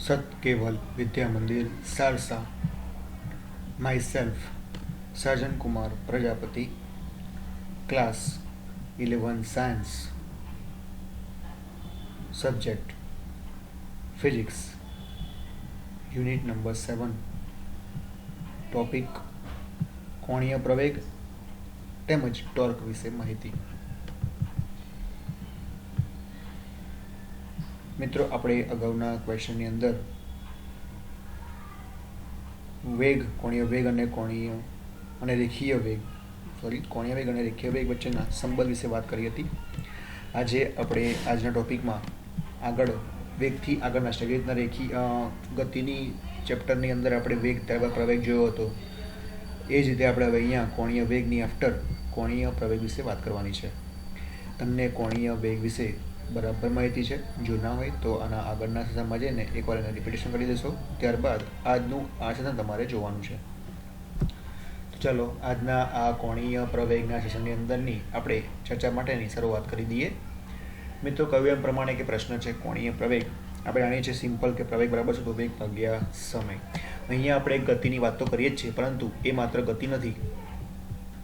સત Keval Vidya Mandir Sarsa. Myself Sarjan Kumar Prajapati. Class 11 science. Subject physics. Unit number 7. Topic કોણીય પ્રવેગ તેમજ ટોર્ક વિશે માહિતી. મિત્રો, આપણે અગાઉના ક્વેશ્ચનની અંદર વેગ, કોણીય વેગ અને રેખીય વેગ વચ્ચેના સંબંધ વિશે વાત કરી હતી. આજે આપણે આજના ટોપિકમાં આગળ વેગથી આગળના સ્ટેજ રીતના ગતિની ચેપ્ટરની અંદર આપણે વેગ ત્યારબાદ પ્રવેગ જોયો હતો. એ જ રીતે આપણે હવે અહીંયા કોણીય વેગની આફ્ટર કોણીય પ્રવેગ વિશે વાત કરવાની છે. તમને કોણીય વેગ વિશે બરાબર માહિતી છે? જો ના હોય તો આના આગળના સેશનમાં જઈને એકવાર એને રિપીટેશન કરી દેશો. ત્યારબાદ આજનું આ સેશન તમારે જોવાનું છે. તો ચાલો આજના આ કોણીય પ્રવેગના સેશનની અંદરની આપણે ચર્ચા માટેની શરૂઆત કરી દઈએ. મિત્રો, કહ્યું એમ પ્રમાણે કે પ્રશ્ન છે કોણીય પ્રવેગ. આપણે જાણીએ છીએ સિમ્પલ કે પ્રવેગ બરાબર છે તો વેગ ભાગ્યા સમય. અહીંયા આપણે ગતિની વાત તો કરીએ જ છીએ, પરંતુ એ માત્ર ગતિ નથી,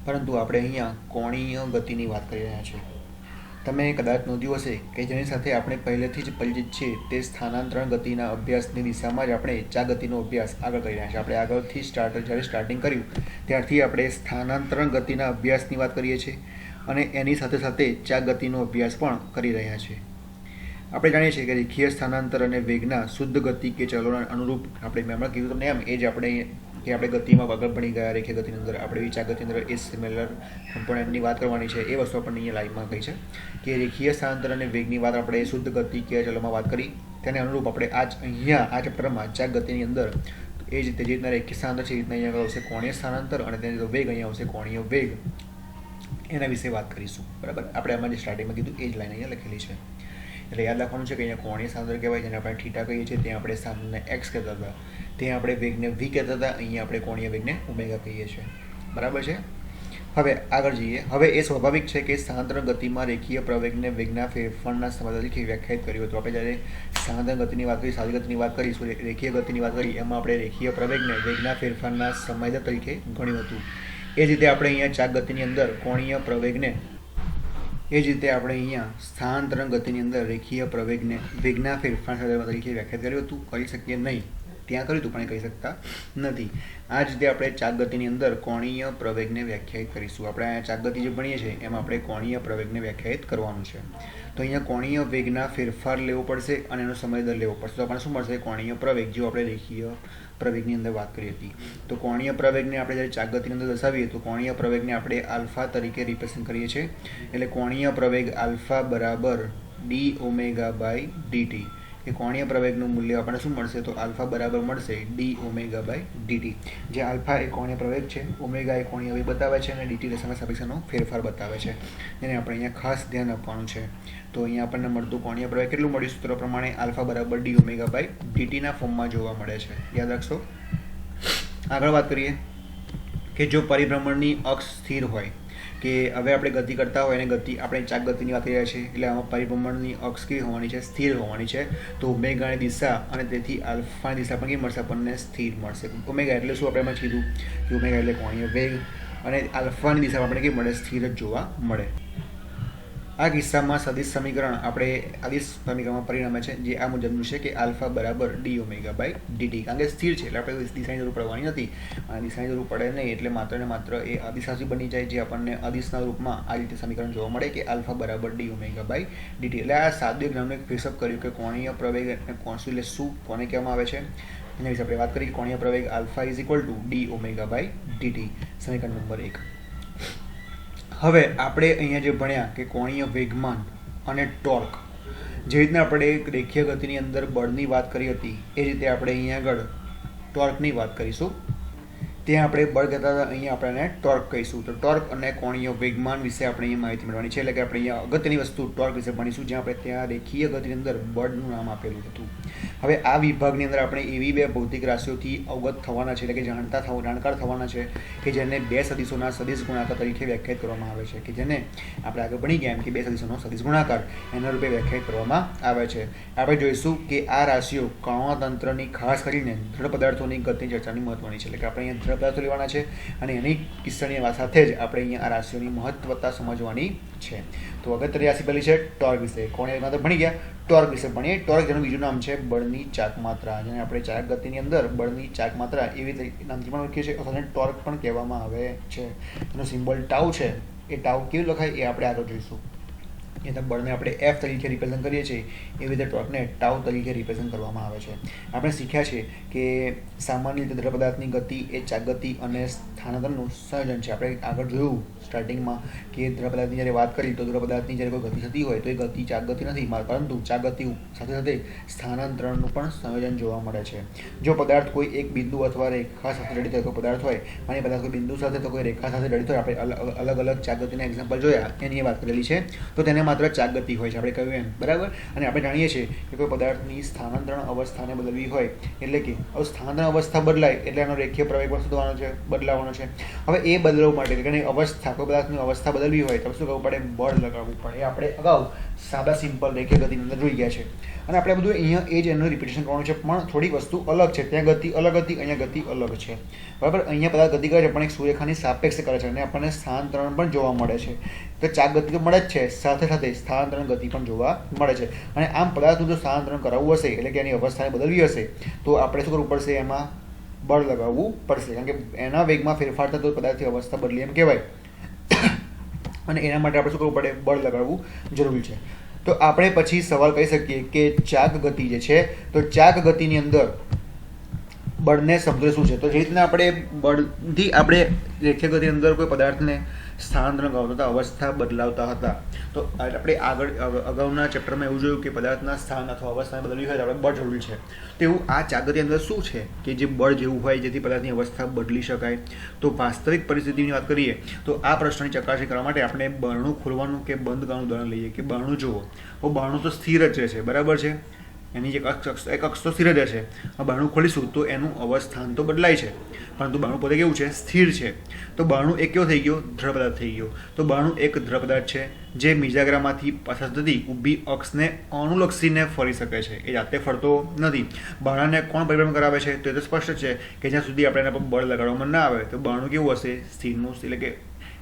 પરંતુ આપણે અહીંયા કોણીય ગતિની વાત કરી રહ્યા છીએ. તમે કદાચ નોંધ્યું હશે કે જેની સાથે આપણે પહેલેથી જ પરિચિત છીએ તે સ્થાનાંતરણ ગતિના અભ્યાસની દિશામાં જ આપણે ચા ગતિનો અભ્યાસ આગળ કરી રહ્યા છીએ. આપણે આગળથી જ્યારે સ્ટાર્ટિંગ કર્યું ત્યારથી આપણે સ્થાનાંતરણ ગતિના અભ્યાસની વાત કરીએ છીએ અને એની સાથે સાથે ચા ગતિનો અભ્યાસ પણ કરી રહ્યા છીએ. આપણે જાણીએ છીએ કે રેખીય સ્થાનાંતર અને વેગના શુદ્ધ ગતિ કે ચલોના અનુરૂપ આપણે મેં કીધું તમને એમ એ જ આપણે ગતિમાં આગળ ભણી ગયા. રેખીય ગતિની અંદર આપણે ચા ગતિની અંદર એ સિમિલર કમ્પોનન્ટની વાત કરવાની છે. એ વસ્તુ આપણને અહીંયા લાઈવમાં કહી છે કે રેખીય સ્થાનાંતર અને વેગની વાત આપણે શુદ્ધ ગતિ કે ચલોમાં વાત કરી. તેને અનુરૂપ આપણે અહીંયા આ ચેપ્ટરમાં ચા ગતિની અંદર એ જ રીતે જે રીતના રેખીય સ્થાનાંતર છે એ રીતના અહીંયા આવશે કોણીય સ્થાનાંતર અને તેની વેગ અહીંયા આવશે કોણીય વેગ. એના વિશે વાત કરીશું. બરાબર, આપણે આમાં જે સ્ટાર્ટિંગમાં કીધું એ જ લાઈન અહીંયા લખેલી છે. એટલે યાદ રાખવાનું છે કે અહીંયા કોણીય સ્થાનાંતર કહેવાય, જેને આપણે થીટા કહીએ છીએ. ત્યાં આપણે સ્થાનાંતરને એક્સ કહેતા હતા, ત્યાં આપણે વેગને વી કહેતા હતા, અહીંયા આપણે કોણીય વેગને ઓમેગા કહીએ છીએ. બરાબર છે. હવે આગળ જઈએ. હવે એ સ્વાભાવિક છે કે સ્થાનાંતરણ ગતિમાં રેખીય પ્રવેગને વેગના ફેરફારના સમય તરીકે વ્યાખ્યાયિત કર્યું હતું. આપણે જ્યારે સ્થાનાંતરણ ગતિની વાત કરી, સાદી ગતિની વાત કરીશું, રેખીય ગતિની વાત કરી, એમાં આપણે રેખીય પ્રવેગને વેગના ફેરફારના સમય તરીકે ગણ્યું હતું. એ જ રીતે આપણે અહીંયા ચા ગતિની અંદર કોણીય પ્રવેગને સ્થાનાંતરણ ગતિની અંદર રેખીય પ્રવેગને વેગના ફેરફાર તરીકે વ્યાખ્યાયિત કર્યું હતું. કરી શકીએ નહીં, ત્યાં કર્યું હતું પણ કરી શકતા નથી. આ જ રીતે આપણે ચાક ગતિની અંદર કોણીય પ્રવેગને વ્યાખ્યાયિત કરીશું. આપણે અહીંયા ચાક ગતિ જે ભણીએ છીએ એમાં આપણે કોણીય પ્રવેગને વ્યાખ્યાયિત કરવાનું છે. તો અહીંયા કોણીય વેગના ફેરફાર લેવો પડશે અને એનો સમય દર લેવો પડશે. તો આપણને શું મળશે? કોણીય પ્રવેગ, જો આપણે રેખીય પ્રવેગની અંદર વાત કરી હતી. તો કોણીય પ્રવેગને આપણે જ્યારે ચાક ગતિની અંદર દર્શાવીએ તો કોણીય પ્રવેગને આપણે આલ્ફા તરીકે રિપ્રેઝન્ટ કરીએ છીએ. એટલે કોણીય પ્રવેગ આલ્ફા બરાબર ડી ઓમેગા બાય ડીટી. એ કોણીય પ્રવેગનું મૂલ્ય આપણને શું મળશે? તો આલ્ફા બરાબર મળશે ડી ઓમેગા બાય ડીટી. જે આલ્ફા એ કોણીય પ્રવેગ છે, ઓમેગા એ કોણીય વેગ બતાવે છે અને ડીટી એ સમય સાપેક્ષનો ફેરફાર બતાવે છે. એને આપણે અહીંયા ખાસ ધ્યાન આપવાનું છે. તો અહીંયા આપણને મળતું કોણીય પ્રવેગ કેટલું મળ્યું? સૂત્ર પ્રમાણે આલ્ફા બરાબર ડી ઓમેગા બાય ડીટીના ફોર્મમાં જોવા મળે છે. યાદ રાખશો. આગળ વાત કરીએ કે જો પરિભ્રમણની અક્ષ સ્થિર હોય, કે હવે આપણે ગતિ કરતા હોય અને આપણે ચાક ગતિની વાત કરી રહ્યા છીએ, એટલે આમાં પરિભ્રમણની અક્ષ કેવી હોવાની છે? સ્થિર હોવાની છે. તો ઓમેગાની દિશા અને તેથી આલ્ફાની દિશા પણ કેવી મળશે? આપણને સ્થિર મળશે. ઓમેગા એટલે શું? આપણે એમાં કીધું કે ઓમેગા એટલે કોણીય વેગ અને આલ્ફાની દિશામાં આપણે કેવી મળે? સ્થિર જ જોવા મળે. આ કિસ્સામાં સદિશ સમીકરણ આપણે આદિશ સમીકરણમાં પરિણમે છે, જે આ મુજબનું છે કે આલ્ફા બરાબર ડી ઓમેગા બાય ડીટી. કારણ કે સ્થિર છે એટલે આપણે દિશાની જરૂર પડવાની નથી, અને દિશાની જરૂર પડે નહીં એટલે માત્ર ને માત્ર એ અદિશાથી બની જાય, જે આપણને અદિશના રૂપમાં આ રીતે સમીકરણ જોવા મળે કે આલ્ફા બરાબર ડી ઓમેગા બાય ડીટી. એટલે આ સાદું જ્ઞાનનું એક ફેસઅપ કર્યું કે કોણીય પ્રવેગ અને એટલે શું, કોને કહેવામાં આવે છે એના વિશે આપણે વાત કરી. કોણીય પ્રવેગ alpha is equal to d omega by dt. સમીકરણ નંબર 1. હવે આપણે અહીંયા જે ભણ્યા કે કોણીય વેગમાન અને ટોર્ક, જે રીતના આપણે રેખીય ગતિની અંદર બળની વાત કરી હતી એ રીતે આપણે અહીંયા આગળ ટોર્કની વાત કરીશું. ત્યાં આપણે બળ કહેતા હતા, અહીંયા આપણે એને ટોર્ક કહીશું. તો ટોર્ક અને કોણીય વેગમાન વિશે આપણે અહીંયા માહિતી મેળવવાની છે. એટલે કે આપણે અહીંયા અગત્યની વસ્તુ ટોર્ક વિશે ભણીશું, જ્યાં આપણે ત્યાં રેખીય ગતિની અંદર બળનું નામ આપેલું હતું. હવે આ વિભાગની અંદર આપણે એવી બે ભૌતિક રાશિઓથી અવગત થવાના છે, એટલે કે જાણકાર થવાના છે કે જેને બે સદિશોના સદિશ ગુણાકાર તરીકે વ્યાખ્યાયિત કરવામાં આવે છે, કે જેને આપણે આગળ ભણી ગયા એમ કે બે સદિશોનો સદિશ ગુણાકાર એના રૂપે વ્યાખ્યાયિત કરવામાં આવે છે. આપણે જોઈશું કે આ રાશિઓ કણોતંત્રની ખાસ કરીને દ્રઢ પદાર્થોની ગતિની ચર્ચાની મહત્વની છે. એટલે કે આપણે અહીંયા દ્રઢ પદાર્થો લેવાના છે અને એની કિસ્સાની સાથે જ આપણે અહીંયા આ રાશિઓની મહત્વતા સમજવાની છે. તો અગત્યની રાશિ પહેલી છે ટોર્ક વિશે. કોણે તો ભણી ગયા, ટોર્ક વિશે ભણીએ. ટોર્ક જેનું બીજું નામ છે બળની ચાક માત્રા, જેને આપણે ચાક ગતિની અંદર બળની ચાક માત્રા એવી રીતે નામથી પણ ઓળખીએ છીએ, અથવા ટોર્ક પણ કહેવામાં આવે છે. એનો સિમ્બોલ ટાઉ છે. એ ટાઉ કેવું લખાય એ આપણે આગળ જોઈશું. એટલે બળને આપણે એફ તરીકે રિપ્રેઝન્ટ કરીએ છીએ, એવી રીતે ટોર્કને ટાઉ તરીકે રિપ્રેઝન્ટ કરવામાં આવે છે. આપણે શીખ્યા છે કે સામાન્ય રીતે દ્રઢ પદાર્થની ગતિ એ ચાક ગતિ અને સ્થાનાંતરનું સંયોજન છે. આપણે આગળ જોયું સ્ટાર્ટિંગમાં કે દ્રઢ પદાર્થની જ્યારે વાત કરી તો દ્રઢ પદાર્થની જ્યારે કોઈ ગતિ થતી હોય તો એ ગતિ ચાક ગતિ નથી, પરંતુ ચાક ગતિ સાથે સાથે સ્થાનાંતરણનું પણ સંયોજન જોવા મળે છે. જો પદાર્થ કોઈ એક બિંદુ અથવા રેખા સાથે જડિત હોય, કોઈ પદાર્થ હોય અને પદાર્થ કોઈ બિંદુ સાથે તો કોઈ રેખા સાથે જડિત હોય, આપણે અલગ અલગ ચાક ગતિના એક્ઝામ્પલ જોયા, એની વાત કરેલી છે. તો તેને માત્ર ચાક ગતિ હોય છે, આપણે કહ્યું એમ, બરાબર. અને આપણે જાણીએ છીએ કે કોઈ પદાર્થની સ્થાનાંતરણ અવસ્થાને બદલવી હોય, એટલે કે સ્થાનાંતરણ અવસ્થા બદલાય એટલે એનો રેખીય પ્રવેગ પણ શોધવાનો છે, બદલાવાનો છે. હવે એ બદલવા માટે એટલે કે અવસ્થા, કોઈ પદાર્થની અવસ્થા બદલવી હોય તો શું કરવું પડે? બળ લગાડવું પડે. એ આપણે અગાઉ સાદા સિમ્પલ રેખીય ગતિની અંદર જોઈ ગયા છે. અને આપણે બધું અહીંયા એ જ એનું રિપીટેશન કરવાનું છે, પણ થોડીક વસ્તુ અલગ છે. ત્યાં ગતિ અલગ હતી, અહીંયા ગતિ અલગ છે, બરાબર. અહીંયા પદાર્થ ગતિ કરે છે પણ એક સુરેખાની સાપેક્ષે કરે છે અને આપણને સ્થાનાંતરણ પણ જોવા મળે છે. તો ચાક ગતિ તો મળે જ છે, સાથે સાથે સ્થાનાંતરણ ગતિ પણ જોવા મળે છે. અને આમ પદાર્થનું જો સ્થાનાંતરણ કરાવવું હશે, એટલે કે એની અવસ્થાને બદલવી હશે, તો આપણે શું કરવું પડશે? એમાં બળ લગાવવું પડશે, કારણ કે એના વેગમાં ફેરફાર થતો પદાર્થની અવસ્થા બદલી એમ કહેવાય. અને એના માટે આપણે શું કરવું પડે? બળ લગાડવું જરૂરી છે. તો આપણે પછી સવાલ કહી શકીએ કે ચાક ગતિ જે છે, તો ચાક ગતિની અંદર બળને સમજવું શું છે? તો જે રીતના આપણે બળથી આપણે રેખીય ગતિની અંદર કોઈ પદાર્થને સ્થાનાંતરણ કરાવતા હતા, અવસ્થા બદલાવતા હતા, તો આપણે અગાઉના ચેપ્ટરમાં એવું જોયું કે પદાર્થના સ્થાન અથવા અવસ્થાને બદલવી હોય તો આપણે બળ જરૂરી છે. તો એવું આ ચાક ગતિની અંદર શું છે કે જે બળ જેવું હોય જેથી પદાર્થની અવસ્થા બદલી શકાય? તો વાસ્તવિક પરિસ્થિતિની વાત કરીએ તો આ પ્રશ્નની ચકાસણી કરવા માટે આપણે બરણું ખોલવાનું કે બંધ કરવાનું ઉદાહરણ લઈએ. કે બરણું જુઓ, તો બરણું તો સ્થિર જ રહેશે, બરાબર છે. એની જે એક અક્ષ તો સ્થિર જ રહેશે. બારણું ખોલીશું તો એનું અવસ્થાન તો બદલાય છે, પરંતુ બારણું પોતે કેવું છે? સ્થિર છે. તો બારણું એક કેવો થઈ ગયો? દ્રઢ પદાર્થ થઈ ગયો. તો બારણું એક દ્રઢ પદાર્થ છે જે મિજાગ્રામાંથી પસાર થતી ઊભી અક્ષને અનુલક્ષીને ફરી શકે છે, એ જાતે ફરતો નથી. બારણાને કોણ પરિભ્રમણ કરાવે છે? તો એ તો સ્પષ્ટ છે કે જ્યાં સુધી આપણે એના પર બળ લગાડવામાં ના આવે તો બારણું કેવું હશે? સ્થિરનું, એટલે કે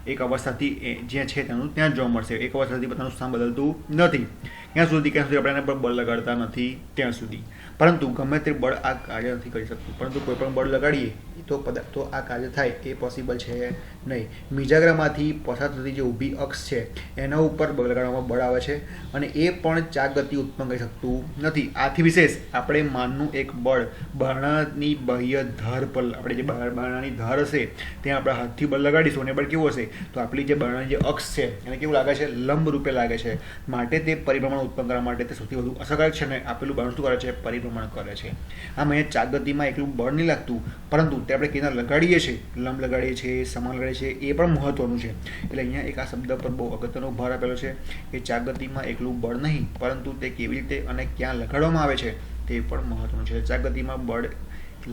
એક અવસ્થાથી જ્યાં છે તેનું ત્યાં જોવા મળશે. એક અવસ્થાથી પોતાનું સ્થાન બદલતું નથી. ક્યાં સુધી આપણે એના પર બળ લગાડતા નથી ત્યાં સુધી. પરંતુ ગમે તે બળ આ કાર્ય નથી કરી શકતું, પરંતુ કોઈ પણ બળ લગાડીએ તો આ કાર્ય થાય એ પોસિબલ છે નહીં. મિજાગ્રામાંથી પસાર થતી જે ઊભી અક્ષ છે એના ઉપર બળ લગાડવામાં બળ આવે છે અને એ પણ ચાક ગતિ ઉત્પન્ન કરી શકતું નથી. આથી વિશેષ આપણે માનનું એક બળ બારણાની બાહ્ય ધાર પર, આપણે જે બારણાની ધાર હશે ત્યાં આપણે હાથથી બળ લગાડીશું અને બળ કેવું હશે? તો આપણી જે બારણાની જે અક્ષ છે એને કેવું લાગે છે? લંબ રૂપે લાગે છે. માટે તે પરિભ્રમણ ઉત્પન્ન કરવા માટે તે સૌથી વધુ અસરકારક છે. ને આપેલું બારણું શું કરે છે? પરિભ્રમણ કરે છે. આમ અહીંયા ચાક ગતિમાં એકલું બળ નહીં લાગતું, પરંતુ તે આપણે કેના લગાડીએ છીએ, લંબ લગાડીએ છીએ, સમાન લગાડીએ છીએ, એ પણ મહત્વનું છે. એટલે અહીંયા એક આ શબ્દ પર બહુ અગત્યનો ભાર આપેલો છે કે ચાક ગતિમાં એકલું બળ નહીં, પરંતુ તે કેવી રીતે અને ક્યાં લગાડવામાં આવે છે તે પણ મહત્વનું છે. ચાક ગતિમાં બળ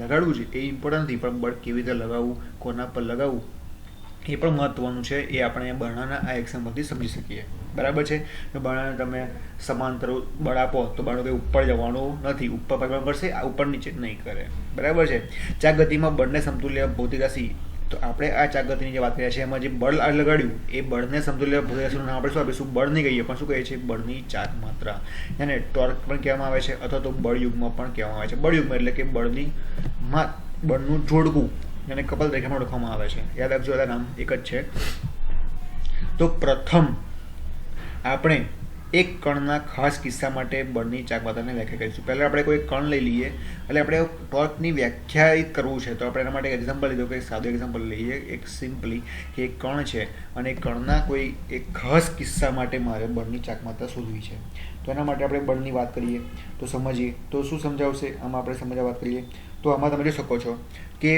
લગાડવું છે એ ઇમ્પોર્ટન્ટ નથી, પણ બળ કેવી રીતે લગાવવું, કોના પર લગાવવું એ પણ મહત્વનું છે. એ આપણે બરણાના આ એક્ઝામ્પલથી સમજી શકીએ, બરાબર છે. તો બરણાને તમે સમાંતર બળ આપો તો બારણું કંઈ ઉપર જવાનું નથી, ઉપર પરિભ્રમણ કરશે, આ ઉપર નીચે નહીં કરે, બરાબર છે. ચાક ગતિમાં બળને સમતુલ્ય ભૌતિક રાશિ, તો આપણે આ ચાક ગતિની જે વાત કરીએ છીએ એમાં જે બળ લગાડ્યું એ બળને સમતુલ્ય ભૌતિક રાશિનું નામ આપણે શું આપીશું? બળ નહીં કહીએ, પણ શું કહીએ છીએ? બળની ચાક માત્રા. એને ટોર્ક પણ કહેવામાં આવે છે, અથવા તો બળયુગ્મ પણ કહેવામાં આવે છે. બળયુગ્મ એટલે કે બળનું જોડકું, એને કપલ રેખામાં ઓળખવામાં આવે છે. યાદ રાખજો, એના નામ એક જ છે. તો પ્રથમ આપણે એક કણના ખાસ કિસ્સા માટે બળની ચાક માત્રાને વ્યાખ્યા કરીશું. પહેલાં આપણે કોઈ કણ લઈ લઈએ, એટલે આપણે ટોર્કની વ્યાખ્યાયિત કરવું છે. તો આપણે એના માટે એક એક્ઝામ્પલ લીધો, કે સાદું એક્ઝામ્પલ લઈએ, એક સિમ્પલી કે એક કણ છે અને કણના કોઈ એક ખાસ કિસ્સા માટે મારે બળની ચાક માત્રા શોધવી છે. તો એના માટે આપણે બળની વાત કરીએ તો સમજીએ તો શું સમજાવશે? આમાં આપણે સમજવા વાત કરીએ તો આમાં તમે જોઈ શકો છો કે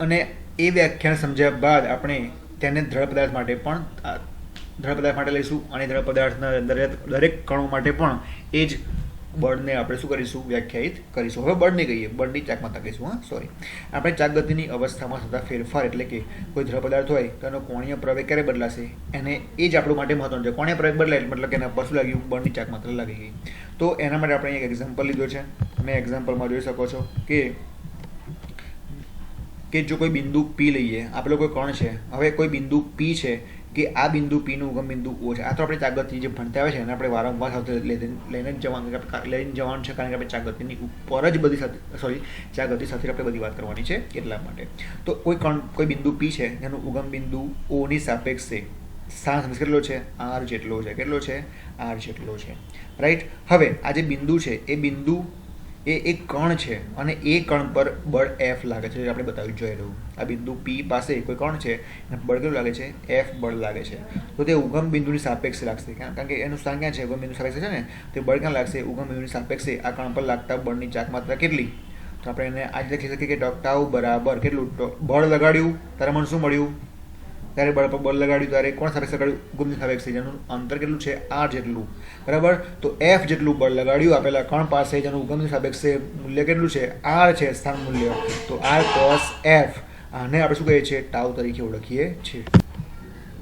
અને એ વ્યાખ્યાન સમજ્યા બાદ આપણે તેને દ્રઢ પદાર્થ માટે પણ દ્રઢ પદાર્થ માટે લઈશું અને દ્રઢ પદાર્થના દરેક કણો માટે પણ એ જ બળને આપણે શું કરીશું વ્યાખ્યાયિત કરીશું. હવે બળ નહીં કહીએ, બળની ચાકમાત્રા કહીશું. સોરી, આપણે ચાકગતિની અવસ્થામાં થતા ફેરફાર એટલે કે કોઈ દ્રઢ પદાર્થ હોય તો એનો કોણીય પ્રવેગ ક્યારે બદલાશે એને એ જ આપણું માટે મહત્વનું છે. કોણીય પ્રવેગ બદલાય મતલબ કે એના પર શું લાગ્યું, બળની ચાકમાત્રા લાગી ગઈ. તો એના માટે આપણે એક એક્ઝામ્પલ લીધો છે. તમે એક્ઝામ્પલમાં જોઈ શકો છો કે જો કોઈ બિંદુ P લઈએ, આપેલો કોઈ કણ છે, હવે કોઈ બિંદુ P છે કે આ બિંદુ P નું ઉગમ બિંદુ O છે. આ તો આપણે ચાકગતિ જે ભણતા આવે છે એને આપણે વારંવાર સાથે લઈને જ જવાનું છે, કારણ કે આપણે ચાકગતિની ઉપર જ બધી સાથે ચાકગતિ સાથે આપણે બધી વાત કરવાની છે એટલા માટે. તો કોઈ બિંદુ P છે જેનું ઉગમ બિંદુ O ની સાપેક્ષે સ્થાન કેટલો છે, R જેટલો છે. કેટલો છે, R જેટલો છે. રાઈટ. હવે આ જે બિંદુ છે એ બિંદુ એ એક કણ છે અને એ કણ પર બળ F લાગે છે. આપણે બતાવી જોઈ રહ્યું, આ બિંદુ P પાસે કોઈ કણ છે અને બળ કેટલું લાગે છે, F બળ લાગે છે. તો તે ઉગમ બિંદુની સાપેક્ષે લાગશે, કારણ કે એનું સ્થાન ક્યાં છે, ઉગમ બિંદુ સાપેક્ષે છે ને, તે બળ ક્યાં લાગશે, ઉગમ બિંદુની સાપેક્ષે આ કણ પર લાગતા બળની ચાકમાત્રા કેટલી. તો આપણે એને આ લખી શકીએ કે ટાઉ બરાબર કેટલું, બળ લગાડ્યું ત્યારે મને શું મળ્યું, ત્યારે બળ પર બળ લગાડ્યું ત્યારે કોણ સાપેક્ષે લગાડ્યું, ઉગમની સાપેક્ષે, જેનું અંતર કેટલું છે, R જેટલું. બરાબર. તો F જેટલું બળ લગાડ્યું આપેલા કણ પાસે, જેનું ઉગમની સાપેક્ષે મૂલ્ય કેટલું છે, R છે સ્થાન મૂલ્ય. તો R cos F, આને આપણે શું કહીએ છીએ, ટાઉ તરીકે ઓળખીએ છીએ.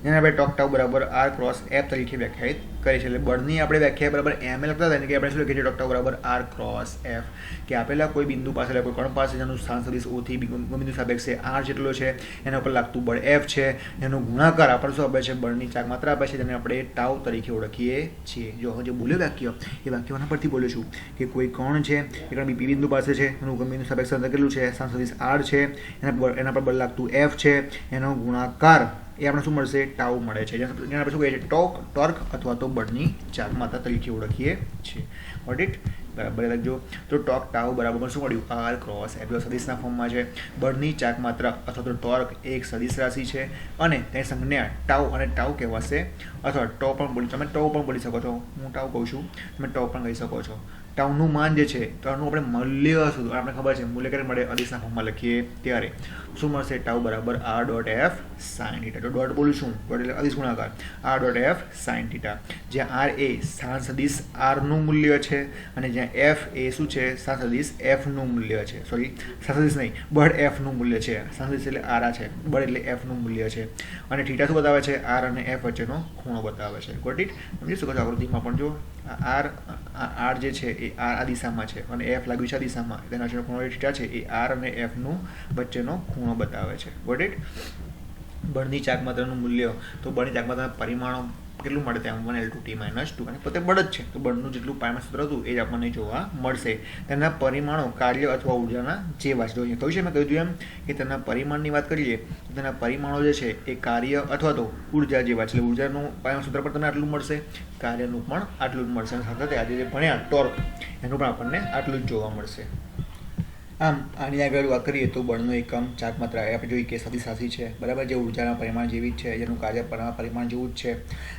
જેને આપણે ટાઉ બરાબર R cross F તરીકે વ્યાખ્યાયિત કરી છે. એટલે બળની આપણે વ્યાખ્યા બરાબર એમ લખતા હતા કે આપણે શું લખીએ છીએ, ટાઉ બરાબર R cross F, કે આપેલા કોઈ બિંદુ પાસે કોઈ કણ પાસે જેનું સ્થાન સદિશ O થી બિંદુ સાપેક્ષે R જેટલો છે, એના ઉપર લાગતું બળ F છે, એનો ગુણાકાર આપણે શું આપે છે, બળની ચાકમાત્રા આપે છે, જેને આપણે ટાઉ તરીકે ઓળખીએ છીએ. જો જે બોલ્યો વાક્ય, એ વાક્યના પરથી બોલ્યો છું કે કોઈ કણ છે, એ કણ P બિંદુ પાસે છે, એનું ઉગમ બિંદુ સાપેક્ષે અંતર કેટલું છે, સ્થાન સદિશ R છે, એના પર બળ લાગતું F છે, એનો ગુણાકાર એ આપણે શું મળશે, ટાઉ મળે છે, જેને આપણે શું કહીએ છીએ, ટોર્ક અથવા તો બળની ચાકમાત્રા તરીકે ઓળખીએ છીએ. Got it. બરાબર લખજો. તો ટાઉ બરાબર શું મળ્યું, R ક્રોસ F સદિશના ફોર્મમાં છે. બળની ચાકમાત્રા અથવા તો ટોર્ક એક સદિશ રાશિ છે અને તેની સંજ્ઞા ટાઉ અને ટાઉ કહેવાશે, અથવા ટો પણ બોલી, તમે ટો પણ બોલી શકો છો, હું ટાઉ કહું છું, તમે ટો પણ કહી શકો છો. ટાઉનું માન જે છે તો આનું આપણે મૂલ્ય શું, આપણે ખબર છે મૂલ્ય ક્યારે મળે, અદિશના ફોર્મમાં લખીએ ત્યારે શું મળશે, ટાઉ બરાબર R dot F sine theta. તો ડોટ બોલીશું, ડોટ એટલે અદિશ ગુણાકાર, R dot F sine theta, જ્યાં R એ સ્થાન સદિશ R નું મૂલ્ય છે અને જ્યાં F એ શું છે, સ્થાન સદિશ F નું મૂલ્ય છે. સોરી, સ્થાન સદિશ નહીં, બળ F નું મૂલ્ય છે. સ્થાન સદિશ એટલે R છે, બળ એટલે F નું મૂલ્ય છે, અને થીટા શું બતાવે છે, R અને F વચ્ચેનો ખૂણો બતાવે છે. Got it. સમજી શકો છો. આકૃતિમાં પણ જો R જે છે એ R આ દિશામાં છે અને F લાગ્યું છે આ દિશામાં, તેના વચ્ચેનો ખૂણો થીટા છે, એ R અને F નું વચ્ચેનો ખૂણો બતાવે છે. Got it. બળની ચાકમાત્રાનું મૂલ્ય, તો બળની ચાકમાત્રાના પરિમાણો કેટલું મળે, ત્યાં 1L2T - 2, અને પોતે બળ જ છે તો બળનું જેટલું પાયમાં સૂત્ર હતું એ જ આપણને જોવા મળશે. તેના પરિમાણો કાર્ય અથવા ઉર્જાના જેવા છે. કહ્યું છે, મેં કહ્યું એમ કે તેના પરિમાણની વાત કરીએ તો તેના પરિમાણો જે છે એ કાર્ય અથવા તો ઉર્જા જેવા છે. એટલે ઉર્જાનું પાયમાં સૂત્ર પર તમને આટલું મળશે, કાર્યનું પણ આટલું જ મળશે, અને સાથે આજે જે ભણ્યા ટોર્ક એનું પણ આપણને આટલું જ જોવા મળશે. આમ આની આગળ વાત કરીએ તો બળનો એકમ ચાકમાત્રા આપણે જોઈએ કે સદિશ રાશિ છે. બરાબર. જે ઉર્જાના પરિમાણ જેવી જ છે, જેનું કાર્ય પરિમાણ જેવું જ છે.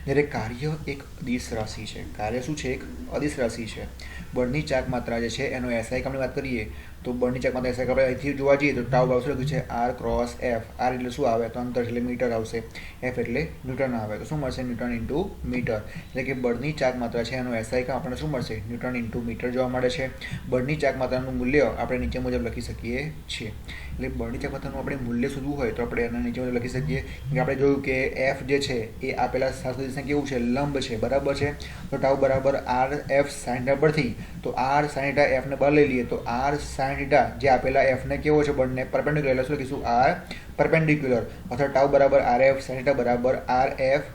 જ્યારે કાર્ય એક અદિશ રાશિ છે, કાર્ય શું છે, એક અદિશ રાશિ છે. બળની ચાકમાત્રા જે છે એનો SI એકમની વાત કરીએ તો બળની ચાકમાત્રા SI આપણે અહીંથી જોવા જઈએ તો ટાઉ આવશે, લખ્યું છે R ક્રોસ F. R એટલે શું આવે, તો અંતર એટલે મીટર આવશે, F એટલે ન્યૂટન આવે, તો શું મળશે, ન્યૂટન ઇન્ટુ મીટર. એટલે કે બળની ચાકમાત્રા છે એનો SI એકમ આપણને શું મળશે, ન્યૂટન ઇન્ટુ મીટર જોવા મળે છે. બળની ચાકમાત્રાનું મૂલ્ય આપણે નીચે મુજબ લખી શકીએ છીએ. એટલે બળની ચાકમાત્રાનું આપણે મૂલ્ય શોધવું હોય તો આપણે એના નીચે મુજબ લખી શકીએ. કે આપણે જોયું કે F જે છે એ આપેલા સદિશને કેવું છે, લંબ છે. બરાબર છે. તો ટાઉ બરાબર R F સાઇન થીટા પરથી તો R સાઇન થીટા F ને બહાર લઈ લઈએ તો R સાઇન થીટા જે આપેલા F ને કેવો છે, બળને પરપેન્ડિક્યુલર, એટલે શું લખીશું, R પરપેન્ડિક્યુલર, અથવા ટાઉ બરાબર R F સાઇન થીટા બરાબર R F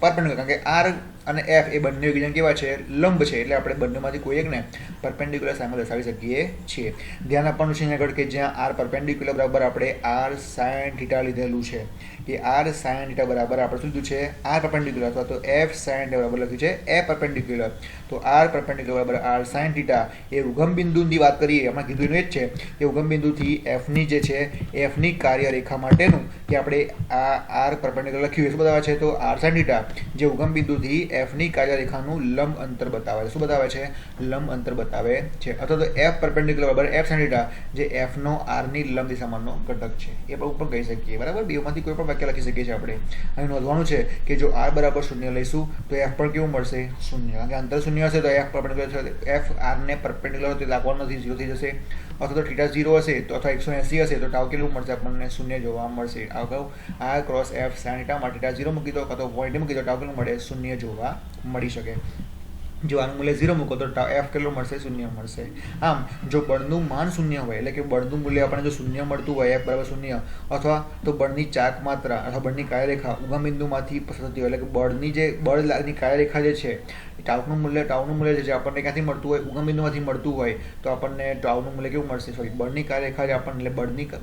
પરપેન્ડિક્યુલર, કારણ કે R અને F એ બંને એકબીજાને કેવા છે, લંબ છે. એટલે આપણે બંનેમાંથી કોઈ એકને પરપેન્ડિક્યુલર સામે દર્શાવી શકીએ છીએ. ધ્યાન આપવાનું છે આગળ કે જ્યાં R પરપેન્ડિક્યુલર બરાબર આપણે R સાઇન થીટા લીધેલું છે, એ R સાઇન થીટા બરાબર આપણે શું લીધું છે, R પરપેન્ડિક્યુલર, અથવા તો F સાઇન થીટા બરાબર લખ્યું છે F પરપેન્ડિક્યુલર. તો R પરપેન્ડિક્યુલર બરાબર R સાઇન થીટા એ ઉગમ બિંદુની વાત કરીએ, આપણે કીધું એ જ છે કે ઉગમ બિંદુથી F ની જે છે F ની કાર્યરેખા માટેનું કે આપણે આ R પરપેન્ડિક્યુલર લખ્યું એ શું બતાવે છે, તો R સાઇન થીટા જે ઉગમ બિંદુથી એફની કાર્યરેખાનું લંબ અંતર બતાવે છે. શું બતાવે છે? લંબ અંતર બતાવે છે. અથવા તો એફ પરપેન્ડિક્યુલર બરાબર એફ સાઇન થીટા, જે એફનો આરની લંબ દિશામાંનો ઘટક છે, એ પણ કહી શકીએ. બરાબર, બેમાંથી કોઈ પણ વાક્ય લખી શકીએ છીએ આપણે. અહીં નોંધવાનું છે કે જો આર બરાબર 0 લઈશું તો એફ પણ કેવું મળશે? 0. કારણ કે અંતર 0 હશે તો એફ પરપેન્ડિક્યુલર છે, એફ આરને પરપેન્ડિક્યુલર તો લાગવાનું નથી, 0 થઈ જશે. અથવા તો થીટા 0 હશે તો અથવા 180 હશે તો ટાઉ કેટલું મળશે? આપણને 0 જોવા મળશે. આર ક્રોસ એફ સાઇન થીટામાં થીટા 0 મૂકી દો અથવા તો પોઈન્ટ મૂકી દો, ટાઉ કેટલું મળે? 0 જોવા મળી શકે. જો આનું મૂલ્ય 0 મૂકો તો એફ કેટલું મળશે? 0 મળશે. આમ જો બળનું માન 0 હોય, એટલે કે બળનું મૂલ્ય આપણને જો 0 મળતું હોય, એફ બરાબર 0, અથવા તો બળની ચાક માત્રા અથવા બળની કાર્યરેખા ઉગમ બિંદુમાંથી પસાર થતી હોય, એટલે કે બળની જે બળની કાર્યરેખા જે છે, ટાઉનું મૂલ્ય જે આપણને ક્યાંથી મળતું હોય? ઉગમ બિંદુમાંથી મળતું હોય તો આપણને ટાઉનું મૂલ્ય કેવું મળશે? સોરી, બળની કાર્યરેખા જે આપણને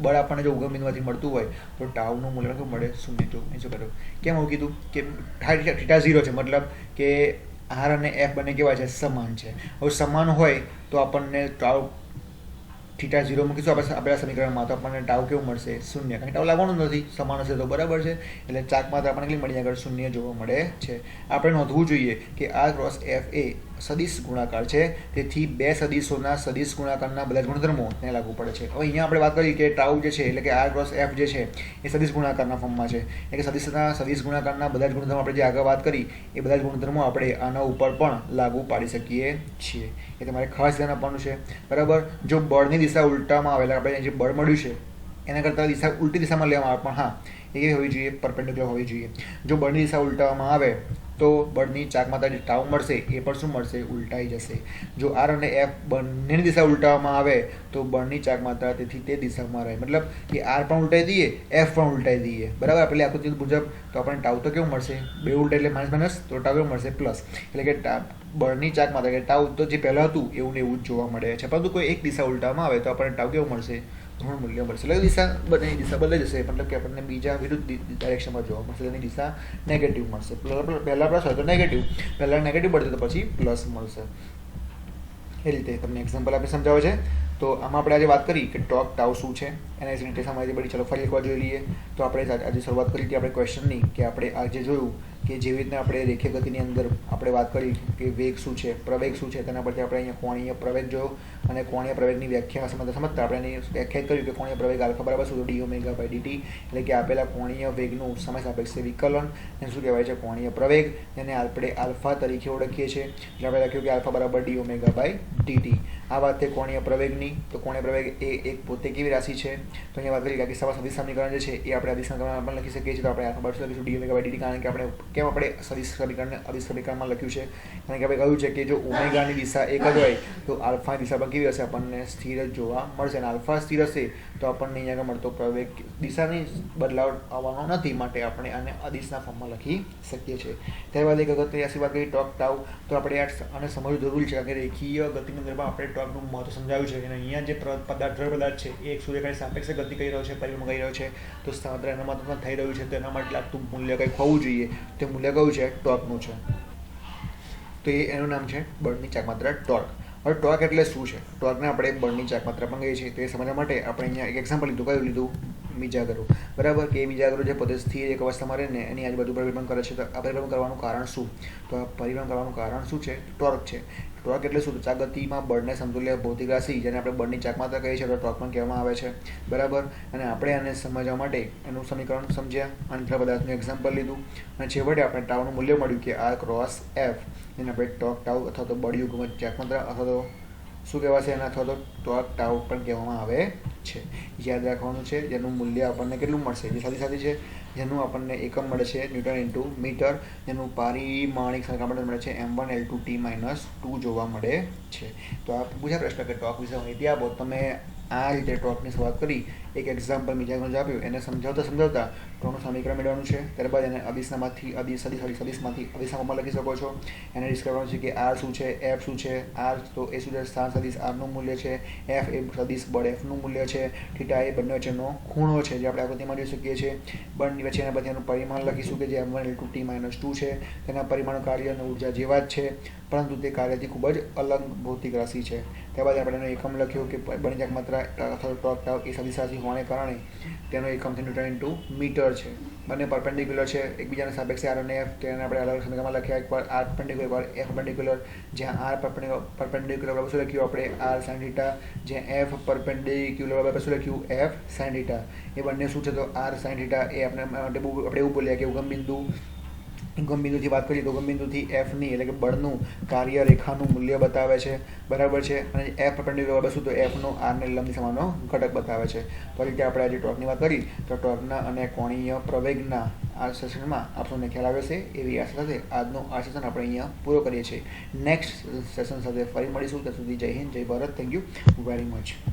બળ આપણને જો ઉગમ બિંદુમાંથી મળતું હોય તો ટાઉનું મૂલ્ય કેવું મળે? 0. તો એ શું કર્યું? કેમ આવું કીધું? કે થીટા 0 છે, મતલબ કે આર અને એફ બંને કેવા છે? સમાન છે. હવે સમાન હોય તો આપણને ટાઉ થીટા 0 મૂકીશું આપણા સમીકરણમાં તો આપણને ટાઉ કેવું મળશે? 0. કારણ કે ટાઉ લાગવાનું નથી, સમાન હશે તો બરાબર છે. એટલે ચાક માત્ર આપણને કેટલી મળી? આગળ 0 જોવા મળે છે. આપણે નોંધવું જોઈએ કે આર ક્રોસ એફ એ સદિશ ગુણાકાર છે, તેથી બે સદિશોના સદિશ ગુણાકારના બધા જ ગુણધર્મો તેને લાગુ પડે છે. હવે અહીંયા આપણે વાત કરી કે ટાઉ જે છે, એટલે કે આર ક્રોસ એફ જે છે એ સદિશ ગુણાકારના ફોર્મમાં છે, એટલે કે સદિશ ગુણાકારના બધા જ ગુણધર્મો આપણે જે આગળ વાત કરી એ બધા જ ગુણધર્મો આપણે આના ઉપર પણ લાગુ પાડી શકીએ છીએ. એ તમારે ખાસ ધ્યાન આપવાનું છે. બરાબર, જો બળની દિશા ઉલટામાં આવે, એટલે આપણે જે બળ મળ્યું છે એના કરતાં દિશા ઉલટી દિશામાં લેવામાં આવે, પણ હા, એ કેવી હોવી જોઈએ? પરપેન્ડિક્યુલર હોવી જોઈએ. જો બળની દિશા ઉલટાવવામાં આવે તો બળની ચાક માત્રા જે ટાઉ મળશે એ પણ શું મળશે? ઉલટાઈ જશે. જો આર અને એફ બંનેની દિશા ઉલટાવવામાં આવે તો બળની ચાક માત્રા તેથી તે દિશામાં રહે, મતલબ કે આર પણ ઉલટાઈ દઈએ, એફ પણ ઉલટાઈ દઈએ. બરાબર, આપણે આકૃતિ મુજબ તો આપણને ટાઉ તો કેવું મળશે? બે ઉલટા એટલે માઇનસ, તો ટાઉ કેવું મળશે? પ્લસ. એટલે કે બળની ચાક માત્રા કે ટાઉ તો જે પહેલાં હતું એવું ને એવું જ જોવા મળે છે, પરંતુ કોઈ એક દિશા ઉલટાવવામાં આવે તો આપણને ટાઉ કેવું મળશે? ઋણ મૂલ્ય મળશે. એટલે બંનેની દિશા બદલાઈ જશે, મતલબ કે આપણને બીજા વિરુદ્ધ ડાયરેક્શનમાં જોવા મળશે, તેની દિશા નેગેટિવ મળશે. પહેલાં પ્લસ હોય તો નેગેટિવ, પહેલાં નેગેટિવ મળશે તો પછી પ્લસ મળશે. એ રીતે તમને એક્ઝામ્પલ આપણે સમજાવે છે. તો આમાં આપણે આજે વાત કરી કે ટોર્ક ટાઉ શું છે, એના વિશે ડિટેલ્સ માહિતી પડી. ચલો ફરી એકવાર જોઈ લઈએ. તો આપણે આજે શરૂઆત કરી હતી આપણે ક્વેશ્ચનની, કે આપણે આજે જોયું કે જેવી રીતના આપણે રેખીય ગતિની અંદર આપણે વાત કરી કે વેગ શું છે, પ્રવેગ શું છે, તેના પરથી આપણે અહીંયા કોણીય પ્રવેગ જોયો અને કોણીય પ્રવેગની વ્યાખ્યા સમજતા આપણે એની વ્યાખ્યાયિત કર્યું કે કોણીય પ્રવેગ આલ્ફા બરાબર શું? ડી ઓમેગા બાય ડીટી, એટલે કે આપેલા કોણીય વેગનું સમય સાપેક્ષે વિકલન, એને શું કહેવાય છે? કોણીય પ્રવેગ. જેને આપણે આલ્ફા તરીકે ઓળખીએ છીએ. એટલે આપણે લખ્યું કે આલ્ફા બરાબર ડી ઓમેગા બાય ડીટી. આ વાત છે કોણીય પ્રવેગની. તો કોણીય પ્રવેગ એ એક પોતે કેવી રાશિ છે? તો અહીંયા વાત કરી કે કિસ્સામાં સદિશ સમીકરણ જે છે એ આપણે અદિશ સમીકરણમાં પણ લખી શકીએ છીએ. તો આપણે આલ્ફા બરાબર લખીશું ડી ઓમેગા બાય ડીટી, કારણ કે આપણે કેમ આપણે સદિશ સમીકરણને અદિશ સમીકરણમાં લખ્યું છે? કારણ કે આપણે કહ્યું છે કે જો ઓમેગાની દિશા એક જ હોય તો આલ્ફાની દિશા પણ કેવી હશે? આપણને સ્થિર જ જોવા મળશે. અને આલ્ફા સ્થિર હશે તો આપણને અહીંયા મળતો પ્રવેગ દિશાની બદલાવ આવવાનો નથી, માટે આપણે આને અદિશના ફોર્મમાં લખી શકીએ છીએ. ત્યારબાદ એક અગત્યની રાશિ વાત કરી ટોર્ક ટાઉ. તો આપણે આને સમજવું જરૂરી છે, કારણ કે રેખીય ગતિની અંદરમાં આપણે ટોર્કનું મહત્વ સમજાવ્યું છે. અને અહીંયા જે પદાર્થ છે એ એક સૂર્યકાની સાપેક્ષે ગતિ કરી રહ્યો છે, પરિભ્રમણ કરી રહ્યો છે, તો સ્થળાંતર એના મતમાં થઈ રહ્યું છે, તો એના માટે લાગતું મૂલ્ય કંઈક હોવું જોઈએ. તે મૂલ્ય કયું છે? ટોર્કનું છે. તો એનું નામ છે બળની ચાક માત્રા ટોર્ક. હવે ટોર્ક એટલે શું છે? ટોર્કને આપણે બળની ચાક માત્રા પણ કહીએ છીએ. તો એ સમજવા માટે આપણે અહીંયા એક એક્ઝામ્પલ લીધું. કયું લીધું? બીજાગરો. બરાબર, કે એ બીજાગરો જે પોતે સ્થિર એક અવસ્થામાં રહીને એની આજુબાજુ પરિભ્રમણ કરે છે. તો આ પરિભ્રમણ કરવાનું કારણ શું? તો આ પરિભ્રમણ કરવાનું કારણ શું છે? ટોર્ક છે. ટોર્ક એટલે શું? ચાક ગતિમાં બળને સમતુલ્ય ભૌતિક રાશિ, જેને આપણે બળની ચાક માત્રા કહીએ છીએ, તો ટોર્ક પણ કહેવામાં આવે છે. બરાબર, અને આપણે આને સમજવા માટે એનું સમીકરણ સમજ્યા, અંતર પદાર્થનું એક્ઝામ્પલ લીધું, અને છેવટે આપણે ટાઉનું મૂલ્ય મળ્યું કે આર ક્રોસ એફ, જેને આપણે ટોર્ક ટાઉ અથવા તો બળયુગ્મ ચાક માત્રા અથવા તો શું કહેવાશે એના, અથવા તો ટોર્ક ટાઉ પણ કહેવામાં આવે છે. યાદ રાખવાનું છે. જેનું મૂલ્ય આપણને કેટલું મળશે? જે સાદી છે, જેનું આપણને એકમ મળે છે ન્યૂટન ઇન્ટુ મીટર, જેનું પારિમાણિક સમીકરણ મળે છે m1L2T-2 જોવા મળે છે. તો આ પૂછા પ્રશ્ન કે ટોર્ક વિશે માહિતી આપો. તમે આ રીતે ટોર્કની શરૂઆત કરી, એક એક્ઝામ્પલ બીજાનું આપ્યું, એને સમજાવતા ટોર્કનું સમીકરણ મેળવવાનું છે. ત્યારબાદ એને સદિશમાંથી અદિશમાં લખી શકો છો. એને ડિસ્કસ કરવાનું છે કે આર શું છે, એફ શું છે. આર તો એ શું છે? સ્થાન સદિશ આરનું મૂલ્ય છે. એફ એ સદિશ બળ એફનું મૂલ્ય છે. થીટા એ બંને વચ્ચેનો ખૂણો છે, જે આપણે આકૃતિમાં જોઈ શકીએ છીએ. બંને વચ્ચે એના પછી એનું પરિમાણ લખીશું કે જે m1L2T-2 છે. તેના પરિમાણ કાર્ય અને ઉર્જા જેવા જ છે, પરંતુ તે કાર્યથી ખૂબ જ અલગ ભૌતિક રાશિ છે. ત્યારબાદ આપણે એનો એકમ લખ્યો કે બળની ચાક માત્રા અથવા ટોર્ક ટાઉ એ સદિશ રાશિ હોવાને કારણે તેનો એકમ ન્યૂટન ઇન્ટુ મીટર છે. બંને પરપેન્ડિક્યુલર છે એકબીજાના સાપેક્ષે આર અને એફ, તેને આપણે અલગ સમીકરણમાં લખ્યા. એકવાર આર પરપેન્ડિક્યુલર એકવાર એફ પરપેન્ડિક્યુલર. જ્યાં આર પરપેન્ડિક્યુલર બરાબર શું લખ્યું આપણે આર સાઇન થીટા, જ્યાં એફ પરપેન્ડિક્યુલર બરાબર શું લખ્યું એફ સાઇન થીટા. એ બંને શું છે તો આર સાઇન થીટા એ આપણે એવું બોલ્યા કે ઉગમબિંદુથી વાત કરીએ તો ઉગમબિંદુથી એફની એટલે કે બળનું કાર્ય રેખાનું મૂલ્ય બતાવે છે, બરાબર છે. અને એફ પરપેન્ડિક્યુલર બરાબર શું તો એફનો આરને લંબ દિશામાંનો ઘટક બતાવે છે. તો આ રીતે આપણે આજે ટોર્કની વાત કરી તો ટોર્કના અને કોણીય પ્રવેગના આ સેશનમાં આપણને ખ્યાલ આવે છે. એવી આશા સાથે આજનો આ સેશન આપણે અહીંયા પૂરો કરીએ છીએ. નેક્સ્ટ સેશન સાથે ફરી મળીશું. ત્યાં સુધી જય હિન્દ, જય Bharat. Thank you very much.